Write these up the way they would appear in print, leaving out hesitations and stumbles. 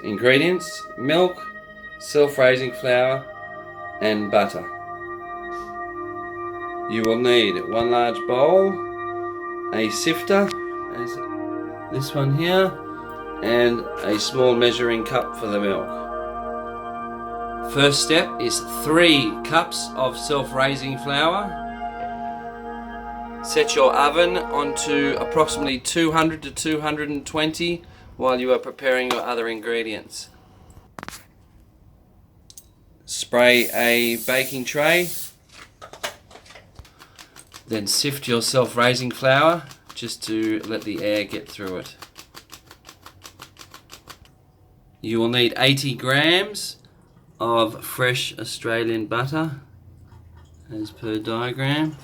Ingredients: milk, self-raising flour and butter. You will need 1 large bowl, a sifter, as this one here, and a small measuring cup for the milk. First step is 3 cups of self-raising flour. Set your oven onto approximately 200 to 220 while you are preparing your other ingredients. Spray a baking tray, then sift your self-raising flour just to let the air get through it. You will need 80 grams of fresh Australian butter as per diagram.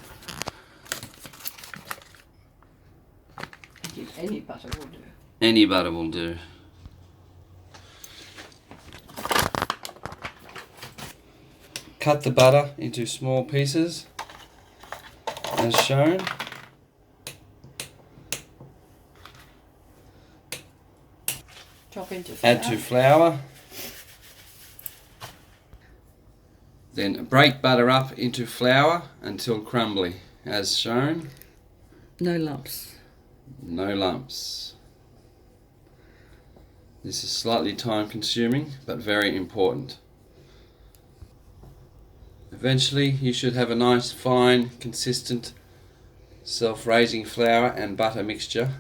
Any butter will do. Any butter will do. Cut the butter into small pieces as shown. Chop into flour. Add to flour. Then break butter up into flour until crumbly as shown. No lumps. No lumps. This is slightly time consuming but very important. Eventually you should have a nice fine consistent self-raising flour and butter mixture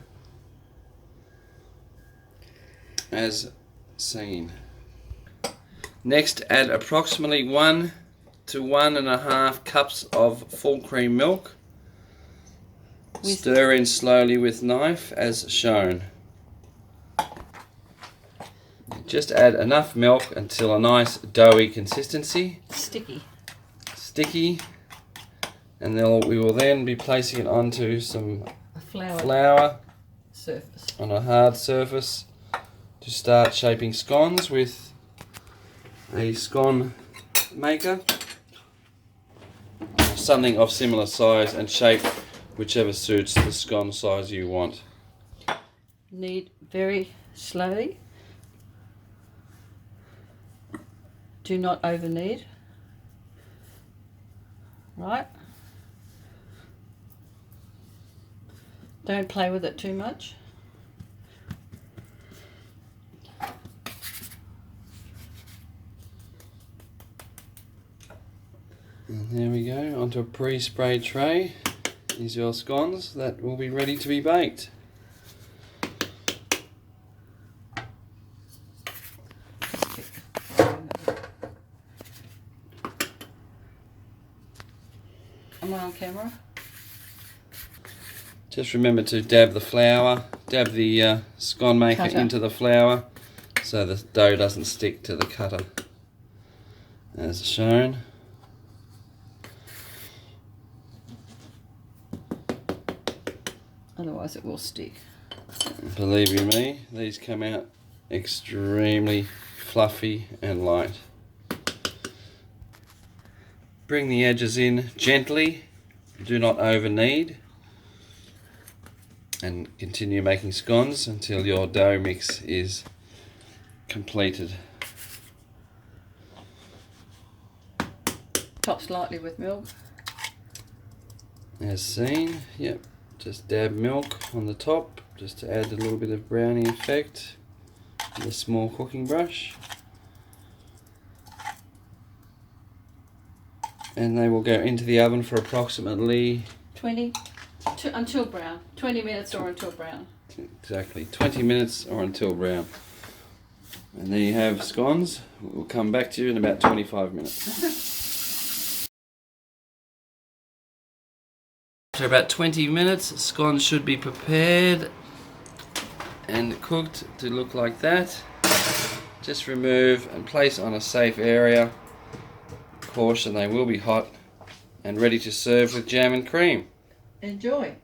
as seen. Next, add approximately 1 to 1.5 cups of full cream milk. Stir in slowly with knife as shown. Just add enough milk until a nice doughy consistency. Sticky. And then we will then be placing it onto some flour surface on a hard surface to start shaping scones with a scone maker. Something of similar size and shape, whichever suits the scone size you want. Knead very slowly. Do not over knead. Right? Don't play with it too much. And there we go, onto a pre-sprayed tray is your scones that will be ready to be baked. Am I on camera? Just remember to dab the scone maker into the flour so the dough doesn't stick to the cutter as shown. Otherwise it will stick. Believe you me, these come out extremely fluffy and light. Bring the edges in gently, do not over knead, and continue making scones until your dough mix is completed. Top slightly with milk. As seen, yep. Just dab milk on the top, just to add a little bit of brownie effect with a small cooking brush. And they will go into the oven for approximately 20 until brown. 20 minutes or until brown. Exactly, 20 minutes or until brown. And there you have scones. We'll come back to you in about 25 minutes. After about 20 minutes, scones should be prepared and cooked to look like that. Just remove and place on a safe area. Caution, they will be hot and ready to serve with jam and cream. Enjoy.